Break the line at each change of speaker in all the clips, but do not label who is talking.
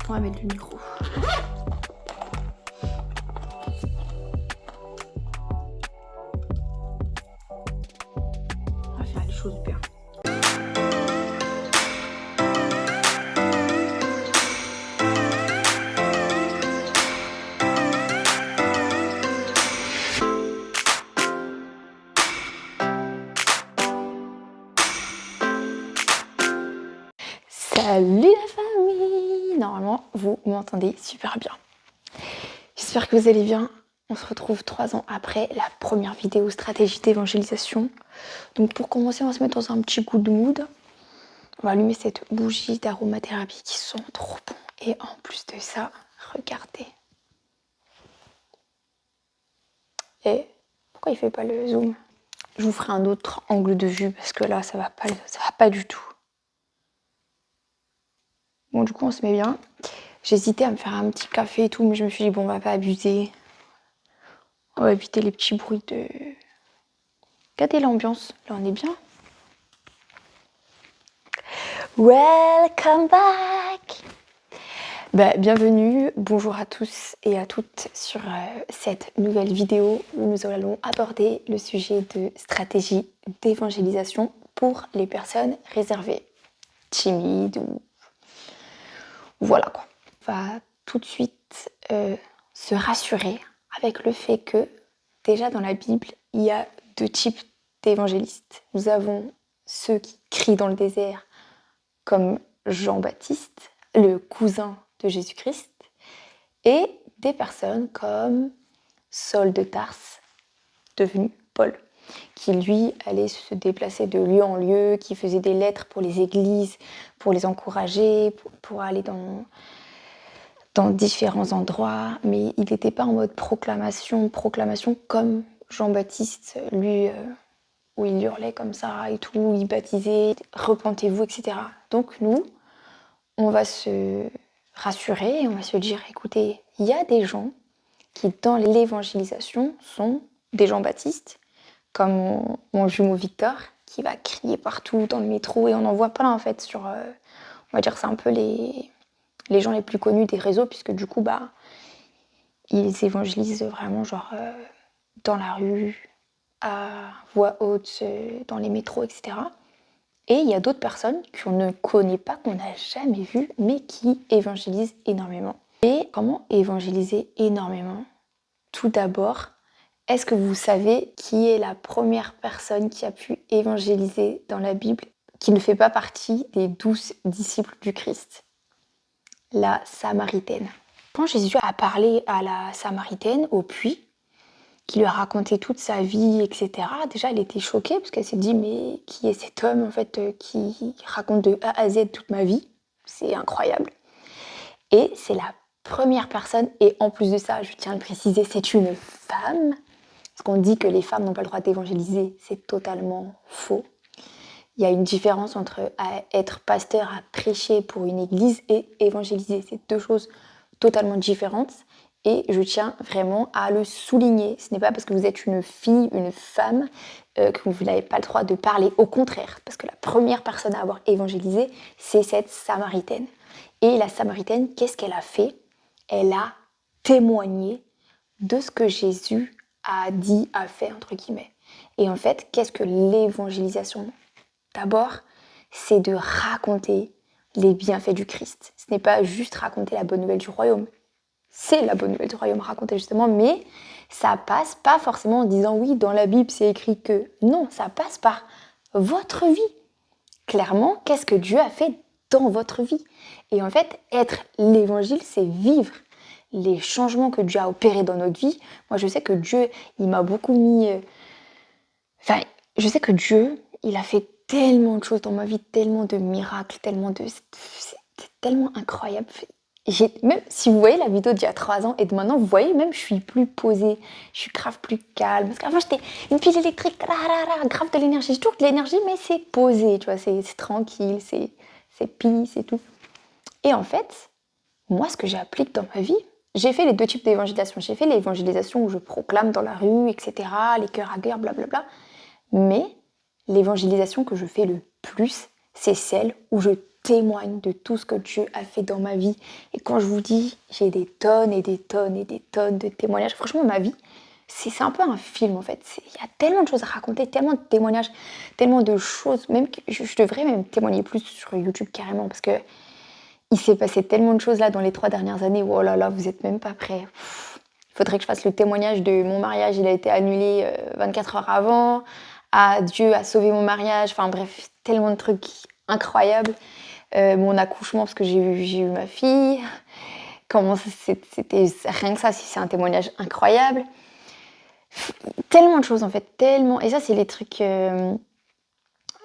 On va mettre le micro. On va faire les choses bien. Salut la famille! Normalement, vous m'entendez super bien. J'espère que vous allez bien. On se retrouve 3 ans après la première vidéo stratégie d'évangélisation. Donc pour commencer, on va se mettre dans un petit coup de mood. On va allumer cette bougie d'aromathérapie qui sent trop bon. Et en plus de ça, regardez. Et pourquoi il fait pas le zoom? Je vous ferai un autre angle de vue parce que là, ça va pas du tout. Bon, du coup, on se met bien. J'hésitais à me faire un petit café et tout, mais je me suis dit, bon, on va pas abuser. On va éviter les petits bruits de... Regardez l'ambiance, là, on est bien. Welcome back! Bienvenue, bonjour à tous et à toutes sur cette nouvelle vidéo où nous allons aborder le sujet de stratégie d'évangélisation pour les personnes réservées, timides ou... Voilà quoi. On va tout de suite se rassurer avec le fait que déjà dans la Bible, il y a 2 types d'évangélistes. Nous avons ceux qui crient dans le désert comme Jean-Baptiste, le cousin de Jésus-Christ, et des personnes comme Saul de Tarse, devenu Paul, qui lui allait se déplacer de lieu en lieu, qui faisait des lettres pour les églises, pour les encourager, pour aller dans différents endroits, mais il n'était pas en mode proclamation comme Jean-Baptiste, lui, où il hurlait comme ça et tout, il baptisait, repentez-vous, etc. Donc nous, on va se rassurer et on va se dire, écoutez, il y a des gens qui, dans l'évangélisation, sont des Jean-Baptiste, comme mon jumeau Victor, qui va crier partout dans le métro, et on en voit plein en fait sur, on va dire, c'est un peu les gens les plus connus des réseaux, puisque du coup, ils évangélisent vraiment genre dans la rue, à voix haute, dans les métros, etc. Et il y a d'autres personnes qu'on ne connaît pas, qu'on n'a jamais vues, mais qui évangélisent énormément. Et comment évangéliser énormément? Tout d'abord, est-ce que vous savez qui est la première personne qui a pu évangéliser dans la Bible, qui ne fait pas partie des 12 disciples du Christ? La Samaritaine. Quand Jésus a parlé à la Samaritaine au puits, qui lui a raconté toute sa vie, etc., déjà elle était choquée parce qu'elle s'est dit, mais qui est cet homme en fait qui raconte de A à Z toute ma vie? C'est incroyable. Et c'est la première personne, et en plus de ça, je tiens à le préciser, c'est une femme, parce qu'on dit que les femmes n'ont pas le droit d'évangéliser, c'est totalement faux. Il y a une différence entre être pasteur, à prêcher pour une église, et évangéliser. C'est 2 choses totalement différentes. Et je tiens vraiment à le souligner. Ce n'est pas parce que vous êtes une fille, une femme, que vous n'avez pas le droit de parler. Au contraire, parce que la première personne à avoir évangélisé, c'est cette Samaritaine. Et la Samaritaine, qu'est-ce qu'elle a fait? Elle a témoigné de ce que Jésus a dit, a fait, entre guillemets. Et en fait, qu'est-ce que l'évangélisation? D'abord, c'est de raconter les bienfaits du Christ. Ce n'est pas juste raconter la bonne nouvelle du royaume. C'est la bonne nouvelle du royaume racontée justement, mais ça passe pas forcément en disant oui, dans la Bible c'est écrit que... Non, ça passe par votre vie. Clairement, qu'est-ce que Dieu a fait dans votre vie? Et en fait, être l'évangile, c'est vivre les changements que Dieu a opérés dans notre vie. Moi, je sais que Dieu, il m'a beaucoup mis... je sais que Dieu, il a fait tellement de choses dans ma vie, tellement de miracles, c'était tellement incroyable. Même si vous voyez la vidéo d'il y a 3 ans et de maintenant, vous voyez, même je suis plus posée, je suis grave plus calme. Parce qu'avant, j'étais une pile électrique, grave de l'énergie. J'ai toujours de l'énergie, mais c'est posé, tu vois, c'est tranquille, c'est peace et tout. Et en fait, moi, ce que j'applique dans ma vie, j'ai fait les 2 types d'évangélisation. J'ai fait l'évangélisation où je proclame dans la rue, etc., les cœurs à cœur, blablabla. Mais l'évangélisation que je fais le plus, c'est celle où je témoigne de tout ce que Dieu a fait dans ma vie. Et quand je vous dis, j'ai des tonnes et des tonnes et des tonnes de témoignages. Franchement, ma vie, c'est un peu un film en fait. Il y a tellement de choses à raconter, tellement de témoignages, tellement de choses. Même que je devrais même témoigner plus sur YouTube carrément parce que il s'est passé tellement de choses là dans les 3 dernières années. Oh là là, vous êtes même pas prêts. Il faudrait que je fasse le témoignage de mon mariage. Il a été annulé 24 heures avant. Ah, Dieu a sauvé mon mariage. Enfin bref, tellement de trucs incroyables. Mon accouchement parce que j'ai eu ma fille. Comment c'était rien que ça, c'est un témoignage incroyable. Tellement de choses en fait, tellement. Et ça, c'est les trucs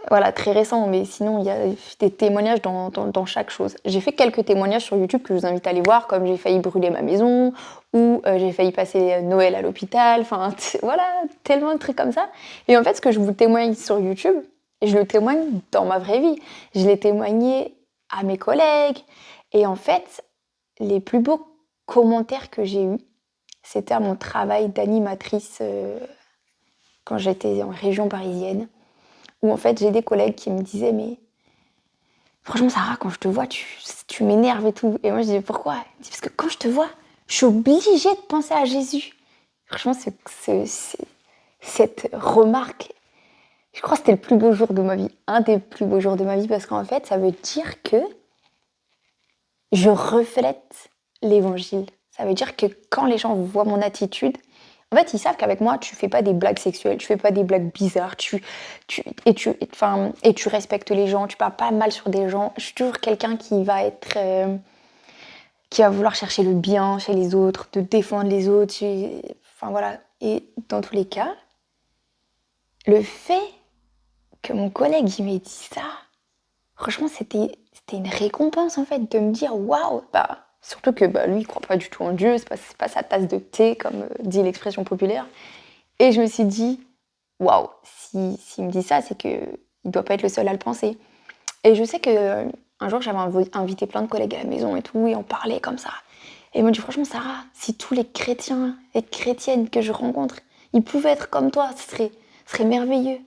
voilà, très récents, mais sinon, il y a des témoignages dans chaque chose. J'ai fait quelques témoignages sur YouTube que je vous invite à aller voir, comme j'ai failli brûler ma maison, ou j'ai failli passer Noël à l'hôpital, enfin, voilà, tellement de trucs comme ça. Et en fait, ce que je vous témoigne sur YouTube, je le témoigne dans ma vraie vie. Je l'ai témoigné à mes collègues. Et en fait, les plus beaux commentaires que j'ai eus, c'était à mon travail d'animatrice quand j'étais en région parisienne, où en fait j'ai des collègues qui me disaient mais franchement Sarah, quand je te vois tu m'énerves et tout. Et moi je disais pourquoi? Elle me dit parce que quand je te vois, je suis obligée de penser à Jésus. Franchement cette remarque, je crois que c'était le plus beau jour de ma vie, un des plus beaux jours de ma vie, parce qu'en fait ça veut dire que je reflète l'évangile. Ça veut dire que quand les gens voient mon attitude, en fait, ils savent qu'avec moi, tu fais pas des blagues sexuelles, tu fais pas des blagues bizarres, tu respectes les gens, tu parles pas mal sur des gens. Je suis toujours quelqu'un qui va être, qui va vouloir chercher le bien chez les autres, de défendre les autres. Enfin voilà. Et dans tous les cas, le fait que mon collègue il m'ait dit ça, franchement, c'était une récompense en fait de me dire waouh. Bah, surtout que lui, il croit pas du tout en Dieu, c'est pas sa tasse de thé comme dit l'expression populaire. Et je me suis dit waouh, s'il me dit ça, c'est que il doit pas être le seul à le penser. Et je sais que un jour j'avais invité plein de collègues à la maison et tout, et on parlait comme ça. Et ils m'ont dit franchement Sarah, si tous les chrétiens et chrétiennes que je rencontre, ils pouvaient être comme toi, ce serait merveilleux.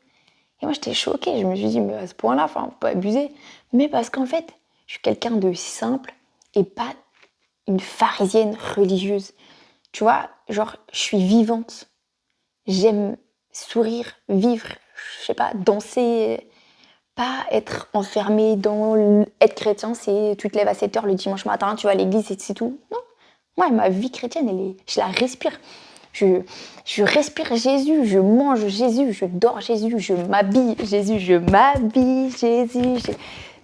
Et moi, j'étais choquée. Je me suis dit, mais à ce point-là, enfin, faut pas abuser. Mais parce qu'en fait, je suis quelqu'un de simple et pas une pharisienne religieuse. Tu vois, genre, je suis vivante. J'aime sourire, vivre, je sais pas, danser, pas être enfermée dans... Être chrétien, c'est tu te lèves à 7 heures le dimanche matin, tu vas à l'église et c'est tout. Non. Moi, ma vie chrétienne, je la respire. Je respire Jésus, je mange Jésus, je dors Jésus, je m'habille Jésus, je m'habille Jésus.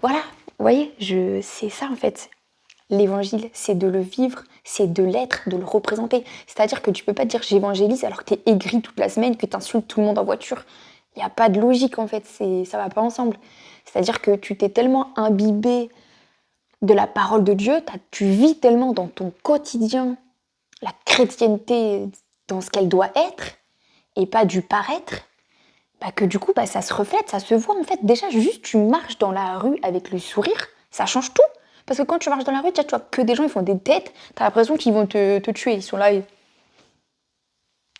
Voilà, vous voyez, c'est ça en fait. L'évangile, c'est de le vivre, c'est de l'être, de le représenter. C'est-à-dire que tu peux pas dire j'évangélise alors que t'es aigri toute la semaine, que t'insultes tout le monde en voiture. Il n'y a pas de logique en fait, ça va pas ensemble. C'est-à-dire que tu t'es tellement imbibé de la parole de Dieu, tu vis tellement dans ton quotidien la chrétienté dans ce qu'elle doit être et pas du paraître, bah que du coup ça se reflète, ça se voit en fait. Déjà juste tu marches dans la rue avec le sourire, ça change tout. Parce que quand tu marches dans la rue, tu vois que des gens ils font des têtes, t'as l'impression qu'ils vont te tuer, ils sont là et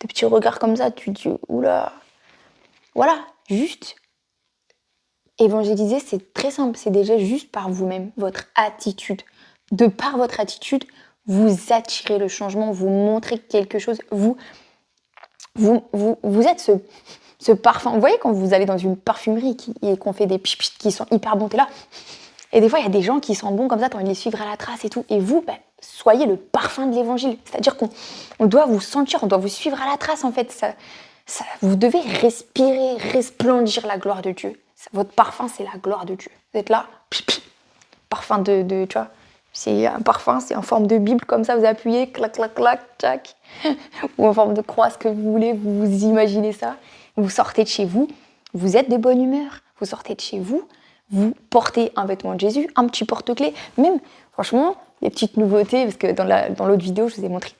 des petits regards comme ça, tu te dis oula. Voilà, juste évangéliser c'est très simple, c'est déjà juste par vous-même, votre attitude. De par votre attitude, vous attirez le changement, vous montrez quelque chose, vous êtes ce parfum. Vous voyez quand vous allez dans une parfumerie et qu'on fait des pipis qui sont hyper bons, t'es là. Et des fois, il y a des gens qui sentent bons comme ça, t'as envie de les suivre à la trace et tout. Et vous, soyez le parfum de l'évangile. C'est-à-dire qu'on doit vous sentir, on doit vous suivre à la trace en fait. Vous devez respirer, resplendir la gloire de Dieu. Votre parfum, c'est la gloire de Dieu. Vous êtes là, parfum tu vois. C'est un parfum, c'est en forme de Bible, comme ça, vous appuyez, clac, clac, clac, tchac. Ou en forme de croix, ce que vous voulez, vous imaginez ça. Vous sortez de chez vous, vous êtes de bonne humeur. Vous sortez de chez vous, vous portez un vêtement de Jésus, un petit porte-clés. Même, franchement, des petites nouveautés, parce que dans l'autre vidéo, je vous ai montré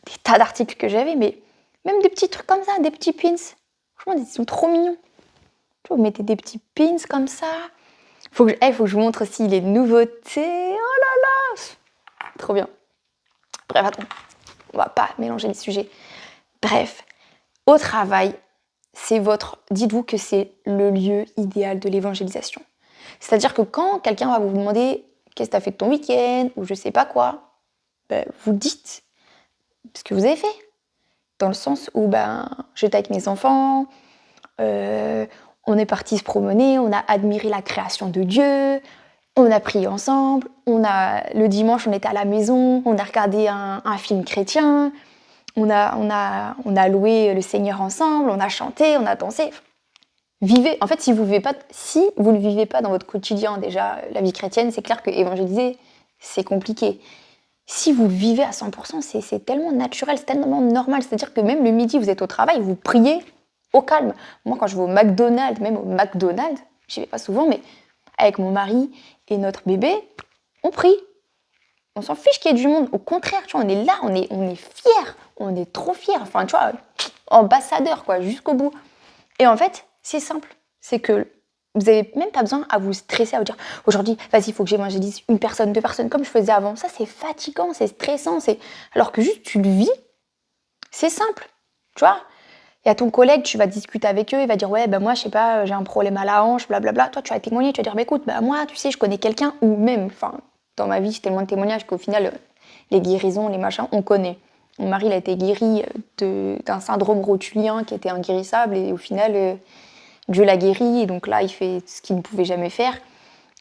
des tas d'articles que j'avais, mais même des petits trucs comme ça, des petits pins. Franchement, ils sont trop mignons. Vous mettez des petits pins comme ça. Faut que je vous montre aussi les nouveautés. Oh là là, trop bien. Bref, attends, on va pas mélanger les sujets. Bref, au travail, dites-vous que c'est le lieu idéal de l'évangélisation. C'est-à-dire que quand quelqu'un va vous demander qu'est-ce que tu as fait de ton week-end ou je sais pas quoi, vous dites ce que vous avez fait. Dans le sens où j'étais avec mes enfants, on est parti se promener, on a admiré la création de Dieu, on a prié ensemble, le dimanche on était à la maison, on a regardé un film chrétien, on a loué le Seigneur ensemble, on a chanté, on a dansé. Vivez, en fait, si vous ne vivez pas dans votre quotidien déjà la vie chrétienne, c'est clair que évangéliser, c'est compliqué. Si vous le vivez à 100%, c'est tellement naturel, c'est tellement normal. C'est-à-dire que même le midi, vous êtes au travail, vous priez au calme. Moi, quand je vais au McDonald's, même au McDonald's, j'y vais pas souvent, mais avec mon mari et notre bébé, on prie. On s'en fiche qu'il y ait du monde. Au contraire, tu vois, on est là, on est fiers. On est trop fiers. Enfin, tu vois, ambassadeur, quoi, jusqu'au bout. Et en fait, c'est simple. C'est que vous n'avez même pas besoin à vous stresser, à vous dire aujourd'hui, vas-y, il faut que j'évangélise une personne, deux personnes, comme je faisais avant. Ça, c'est fatigant, c'est stressant. Alors que juste tu le vis, c'est simple. Tu vois, il y a ton collègue, tu vas discuter avec eux, il va dire ouais, moi, je sais pas, j'ai un problème à la hanche, blablabla. Toi, tu vas témoigner, tu vas dire écoute, moi, tu sais, je connais quelqu'un, ou même, dans ma vie, j'ai tellement de témoignages qu'au final, les guérisons, les machins, on connaît. Mon mari, il a été guéri d'un syndrome rotulien qui était inguérissable, et au final, Dieu l'a guéri, et donc là, il fait ce qu'il ne pouvait jamais faire.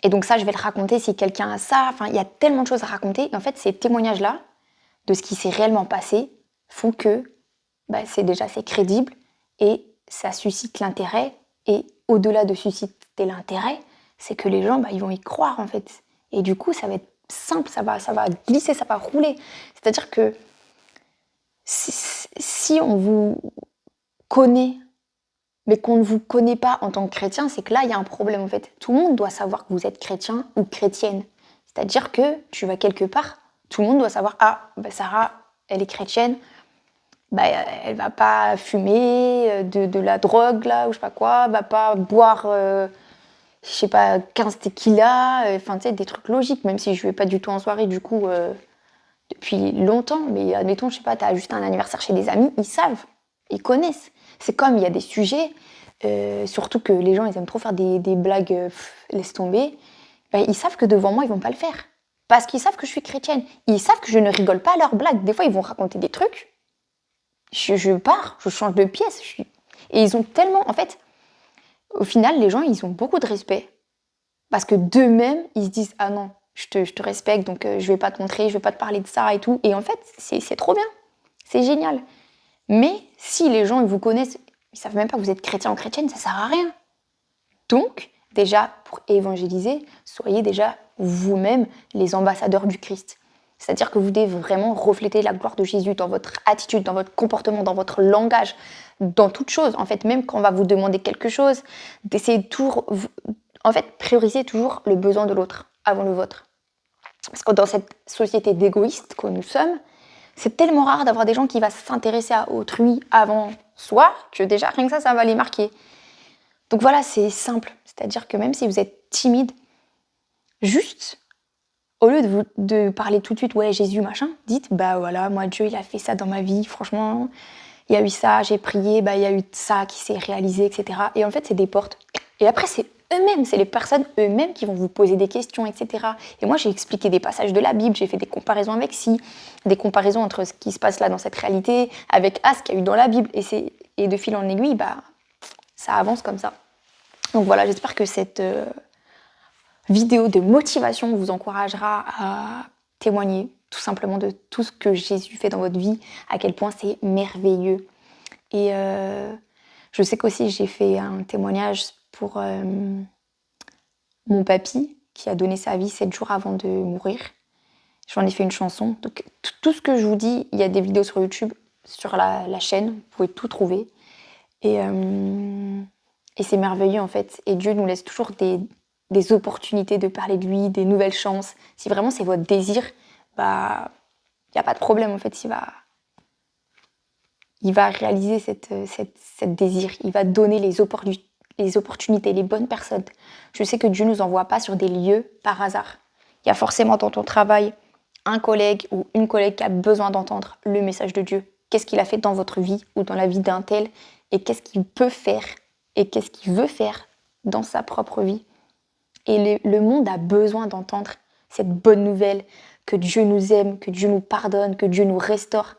Et donc ça, je vais le raconter si quelqu'un a ça. Enfin, il y a tellement de choses à raconter. Et en fait, ces témoignages-là, de ce qui s'est réellement passé, font que c'est crédible et ça suscite l'intérêt. Et au-delà de susciter l'intérêt, c'est que les gens, ils vont y croire, en fait. Et du coup, ça va être simple, ça va glisser, ça va rouler. C'est-à-dire que si on vous connaît, mais qu'on ne vous connaît pas en tant que chrétien, c'est que là, il y a un problème en fait. Tout le monde doit savoir que vous êtes chrétien ou chrétienne. C'est-à-dire que tu vas quelque part, tout le monde doit savoir, Sarah, elle est chrétienne, elle va pas fumer de la drogue, là, ou je sais pas quoi, va pas boire, je sais pas, 15 tequila, enfin, tu sais, des trucs logiques, même si je vais pas du tout en soirée, du coup, depuis longtemps, mais admettons, je sais pas, t'as juste un anniversaire chez des amis, ils savent, ils connaissent. C'est comme il y a des sujets, surtout que les gens ils aiment trop faire des blagues, laisse tomber, ils savent que devant moi ils vont pas le faire. Parce qu'ils savent que je suis chrétienne. Ils savent que je ne rigole pas à leurs blagues. Des fois ils vont raconter des trucs, je pars, je change de pièce. Et ils ont tellement, en fait, au final les gens ils ont beaucoup de respect. Parce que d'eux-mêmes ils se disent ah non, je te respecte donc je vais pas te montrer, je vais pas te parler de ça et tout. Et en fait c'est trop bien, c'est génial. Mais si les gens ils vous connaissent, ils savent même pas que vous êtes chrétien ou chrétienne, ça sert à rien. Donc, déjà, pour évangéliser, soyez déjà vous-même les ambassadeurs du Christ. C'est-à-dire que vous devez vraiment refléter la gloire de Jésus dans votre attitude, dans votre comportement, dans votre langage, dans toute chose. En fait, même quand on va vous demander quelque chose, d'essayer de toujours... En fait, priorisez toujours le besoin de l'autre avant le vôtre. Parce que dans cette société d'égoïstes que nous sommes, c'est tellement rare d'avoir des gens qui vont s'intéresser à autrui avant soi, que déjà, rien que ça va les marquer. Donc voilà, c'est simple. C'est-à-dire que même si vous êtes timide, juste, au lieu de parler tout de suite, ouais, Jésus, machin, dites, voilà, moi, Dieu, il a fait ça dans ma vie, franchement, il y a eu ça, j'ai prié, il y a eu ça qui s'est réalisé, etc. Et en fait, c'est des portes. Et après, c'est eux-mêmes, c'est les personnes eux-mêmes qui vont vous poser des questions, etc. Et moi, j'ai expliqué des passages de la Bible, j'ai fait des comparaisons avec des comparaisons entre ce qui se passe là dans cette réalité, avec ce qu'il y a eu dans la Bible. Et de fil en aiguille, ça avance comme ça. Donc voilà, j'espère que cette vidéo de motivation vous encouragera à témoigner tout simplement de tout ce que Jésus fait dans votre vie, à quel point c'est merveilleux. Et je sais qu'aussi j'ai fait un témoignage pour mon papy qui a donné sa vie 7 jours avant de mourir. J'en ai fait une chanson. Donc tout ce que je vous dis, il y a des vidéos sur YouTube, sur la chaîne, vous pouvez tout trouver. Et c'est merveilleux en fait. Et Dieu nous laisse toujours des opportunités de parler de lui, des nouvelles chances. Si vraiment c'est votre désir, il n'y a pas de problème en fait. Il va réaliser cette désir. Il va donner les opportunités, les bonnes personnes. Je sais que Dieu ne nous envoie pas sur des lieux par hasard. Il y a forcément dans ton travail un collègue ou une collègue qui a besoin d'entendre le message de Dieu. Qu'est-ce qu'il a fait dans votre vie ou dans la vie d'un tel et qu'est-ce qu'il peut faire et qu'est-ce qu'il veut faire dans sa propre vie. Et le monde a besoin d'entendre cette bonne nouvelle, que Dieu nous aime, que Dieu nous pardonne, que Dieu nous restaure.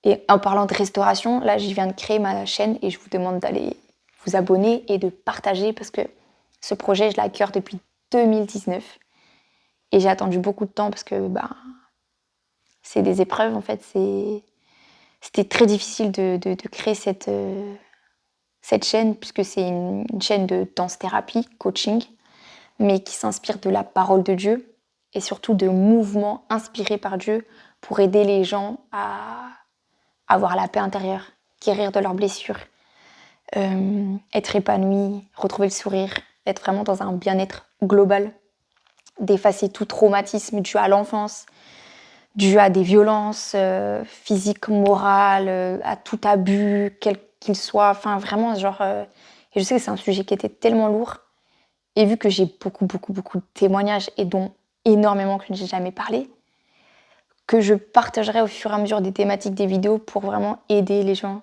Et en parlant de restauration, là, je viens de créer ma chaîne et je vous demande d'aller vous abonner et de partager parce que ce projet, je l'ai à cœur depuis 2019. Et j'ai attendu beaucoup de temps parce que c'est des épreuves, en fait. C'était très difficile de créer cette chaîne puisque c'est une chaîne de danse-thérapie, coaching, mais qui s'inspire de la parole de Dieu et surtout de mouvements inspirés par Dieu pour aider les gens à avoir la paix intérieure, guérir de leurs blessures, être épanoui, retrouver le sourire, être vraiment dans un bien-être global, d'effacer tout traumatisme dû à l'enfance, dû à des violences physiques, morales, à tout abus, quel qu'il soit. Enfin, vraiment, et je sais que c'est un sujet qui était tellement lourd. Et vu que j'ai beaucoup de témoignages et dont énormément que je n'ai jamais parlé, que je partagerai au fur et à mesure des thématiques des vidéos pour vraiment aider les gens.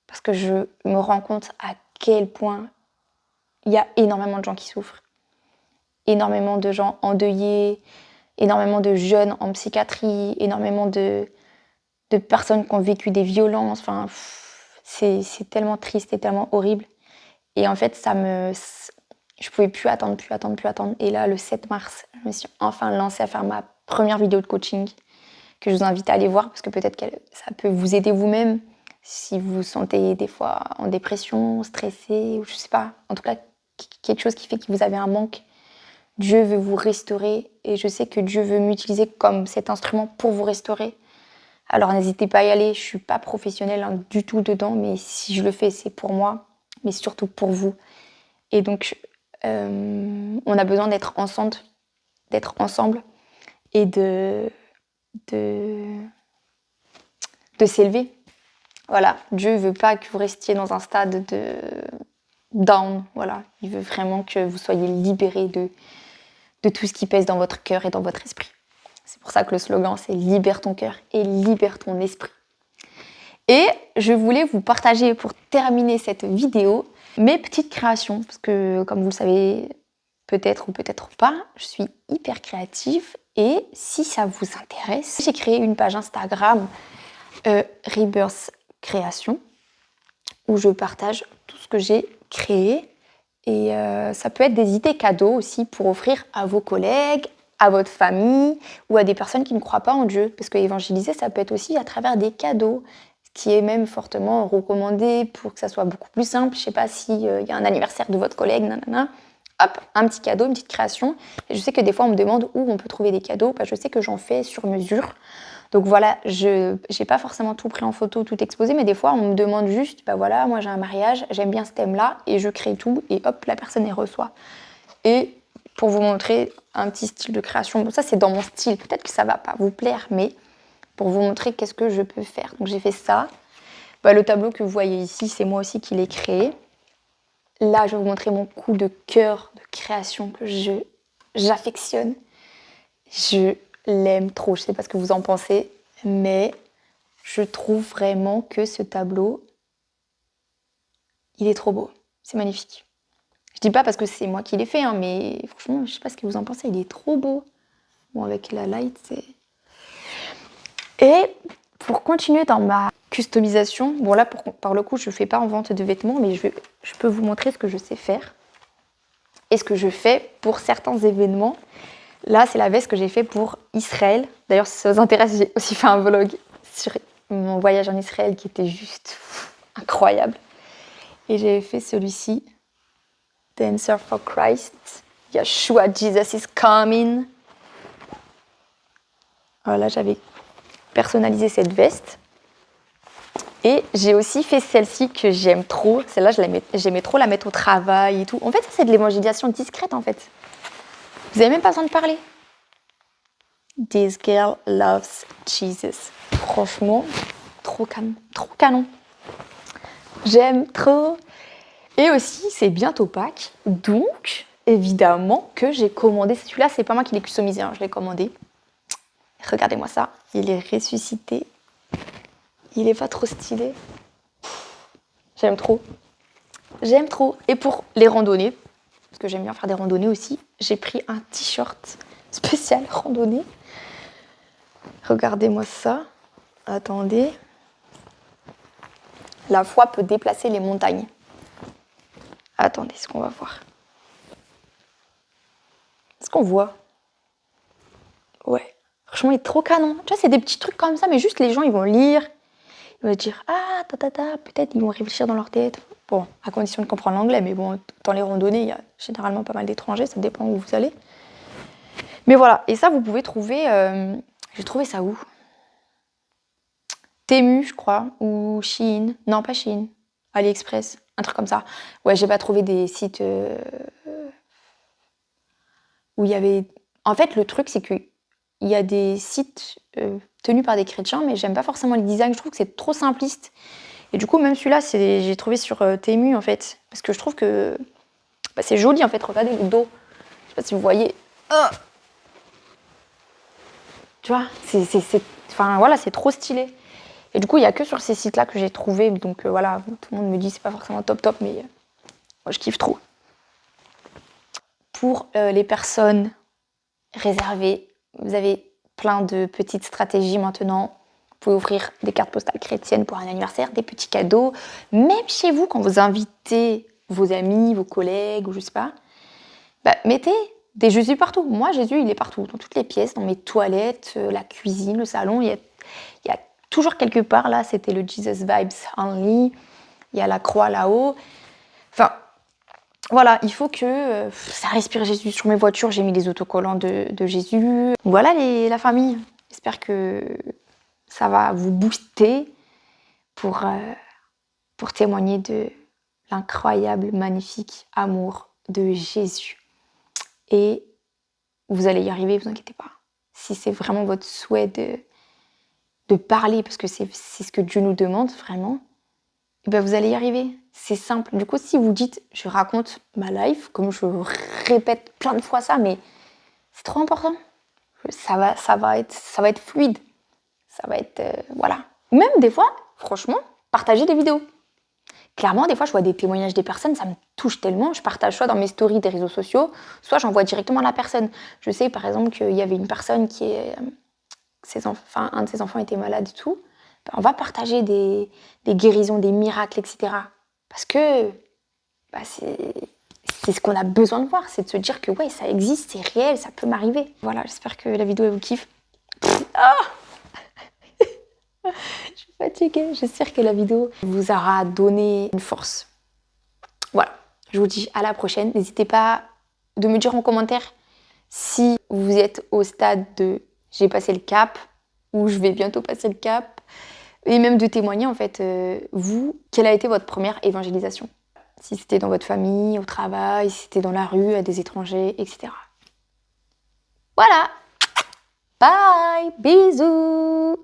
Parce que je me rends compte à quel point il y a énormément de gens qui souffrent. Énormément de gens endeuillés, énormément de jeunes en psychiatrie, énormément de personnes qui ont vécu des violences. Enfin, c'est tellement triste et tellement horrible. Et en fait, je pouvais plus attendre. Et là, le 7 mars, je me suis enfin lancée à faire ma première vidéo de coaching que je vous invite à aller voir parce que peut-être que ça peut vous aider vous-même si vous vous sentez des fois en dépression, stressé, ou je sais pas. En tout cas, quelque chose qui fait que vous avez un manque. Dieu veut vous restaurer et je sais que Dieu veut m'utiliser comme cet instrument pour vous restaurer. Alors n'hésitez pas à y aller, je suis pas professionnelle du tout dedans, mais si je le fais, c'est pour moi, mais surtout pour vous. Et donc, on a besoin d'être ensemble et de s'élever. Voilà, Dieu veut pas que vous restiez dans un stade de down. Voilà, il veut vraiment que vous soyez libérés de tout ce qui pèse dans votre cœur et dans votre esprit. C'est pour ça que le slogan, c'est « Libère ton cœur et libère ton esprit ». Et je voulais vous partager, pour terminer cette vidéo, mes petites créations. Parce que, comme vous le savez, peut-être ou peut-être pas, je suis hyper créative. Et si ça vous intéresse, j'ai créé une page Instagram Rebirth Création où je partage tout ce que j'ai créé. Et ça peut être des idées cadeaux aussi pour offrir à vos collègues, à votre famille ou à des personnes qui ne croient pas en Dieu. Parce que évangéliser, ça peut être aussi à travers des cadeaux, ce qui est même fortement recommandé pour que ça soit beaucoup plus simple. Je ne sais pas s'il y a un anniversaire de votre collègue, nanana. Hop, un petit cadeau, une petite création. Et je sais que des fois, on me demande où on peut trouver des cadeaux. Bah, je sais que j'en fais sur mesure. Donc voilà, je n'ai pas forcément tout pris en photo, tout exposé, mais des fois, on me demande juste, bah voilà, moi j'ai un mariage, j'aime bien ce thème-là, et je crée tout, et hop, la personne y reçoit. Et pour vous montrer un petit style de création, bon, ça c'est dans mon style, peut-être que ça va pas vous plaire, mais pour vous montrer qu'est-ce que je peux faire. Donc j'ai fait ça. Bah, le tableau que vous voyez ici, c'est moi aussi qui l'ai créé. Là, je vais vous montrer mon coup de cœur de création que j'affectionne. Je l'aime trop, je sais pas ce que vous en pensez, mais je trouve vraiment que ce tableau, il est trop beau, c'est magnifique. Je dis pas parce que c'est moi qui l'ai fait, hein, mais franchement, je sais pas ce que vous en pensez, il est trop beau. Bon, avec la light, c'est... Et pour continuer dans ma customisation, bon là, par le coup, je fais pas en vente de vêtements, mais je peux vous montrer ce que je sais faire et ce que je fais pour certains événements. Là, c'est la veste que j'ai fait pour Israël. D'ailleurs, si ça vous intéresse, j'ai aussi fait un vlog sur mon voyage en Israël qui était juste incroyable. Et j'ai fait celui-ci, Dancer for Christ, Yeshua, Jesus is coming. Voilà, j'avais personnalisé cette veste. Et j'ai aussi fait celle-ci que j'aime trop. Celle-là, j'aimais trop la mettre au travail et tout. En fait, ça, c'est de l'évangélisation discrète, en fait. Vous n'avez même pas besoin de parler. This girl loves Jesus. Franchement, trop canon, trop canon. J'aime trop. Et aussi, c'est bientôt Pâques. Donc, évidemment que j'ai commandé. Celui-là, c'est pas moi qui l'ai customisé, hein, je l'ai commandé. Regardez-moi ça. Il est ressuscité. Il est pas trop stylé. J'aime trop. J'aime trop. Et pour les randonnées, parce que j'aime bien faire des randonnées aussi. J'ai pris un t-shirt spécial randonnée. Regardez-moi ça. Attendez. La foi peut déplacer les montagnes. Attendez, ce qu'on va voir. Est-ce qu'on voit? Ouais. Franchement, il est trop canon. Tu vois, c'est des petits trucs comme ça, mais juste les gens, ils vont lire. Ils vont dire, ah, peut-être ils vont réfléchir dans leur tête. Bon, à condition de comprendre l'anglais, mais bon, dans les randonnées, il y a généralement pas mal d'étrangers, ça dépend où vous allez. Mais voilà, et ça, vous pouvez trouver... J'ai trouvé ça où? Temu, je crois, ou Shein. Non, pas Shein. AliExpress, un truc comme ça. Ouais, j'ai pas trouvé des sites où il y avait... En fait, le truc, c'est qu'il y a des sites tenus par des chrétiens, mais j'aime pas forcément les designs. Je trouve que c'est trop simpliste. Et du coup, même celui-là, j'ai trouvé sur Temu, en fait. Parce que je trouve que c'est joli, en fait. Regardez le dos. Je sais pas si vous voyez. Oh, tu vois, enfin, voilà, c'est trop stylé. Et du coup, il n'y a que sur ces sites-là que j'ai trouvé. Donc voilà, tout le monde me dit c'est pas forcément top, mais moi, je kiffe trop. Pour les personnes réservées, vous avez plein de petites stratégies maintenant. Vous pouvez offrir des cartes postales chrétiennes pour un anniversaire, des petits cadeaux. Même chez vous, quand vous invitez vos amis, vos collègues, ou je sais pas, mettez des Jésus partout. Moi, Jésus, il est partout, dans toutes les pièces, dans mes toilettes, la cuisine, le salon. Il y a toujours quelque part, là, c'était le Jesus Vibes Only. Il y a la croix là-haut. Enfin, voilà, il faut que ça respire Jésus. Sur mes voitures, j'ai mis les autocollants de Jésus. Voilà la famille. J'espère que ça va vous booster pour témoigner de l'incroyable, magnifique amour de Jésus. Et vous allez y arriver, vous inquiétez pas. Si c'est vraiment votre souhait de parler, parce que c'est ce que Dieu nous demande vraiment, et ben vous allez y arriver. C'est simple. Du coup, si vous dites, je raconte ma life, comme je répète plein de fois ça, mais c'est trop important. Ça va être fluide. Ça va être, voilà. Même des fois, franchement, partager des vidéos. Clairement, des fois, je vois des témoignages des personnes, ça me touche tellement. Je partage soit dans mes stories des réseaux sociaux, soit j'envoie directement à la personne. Je sais, par exemple, qu'il y avait une personne qui est... un de ses enfants était malade et tout. On va partager des guérisons, des miracles, etc. Parce que c'est ce qu'on a besoin de voir, c'est de se dire que ouais, ça existe, c'est réel, ça peut m'arriver. Voilà, j'espère que la vidéo elle vous kiffe. Je suis fatiguée. J'espère que la vidéo vous aura donné une force. Voilà, je vous dis à la prochaine. N'hésitez pas de me dire en commentaire si vous êtes au stade de j'ai passé le cap ou je vais bientôt passer le cap. Et même de témoigner en fait, vous, quelle a été votre première évangélisation? Si c'était dans votre famille, au travail, si c'était dans la rue, à des étrangers, etc. Voilà. Bye, bisous.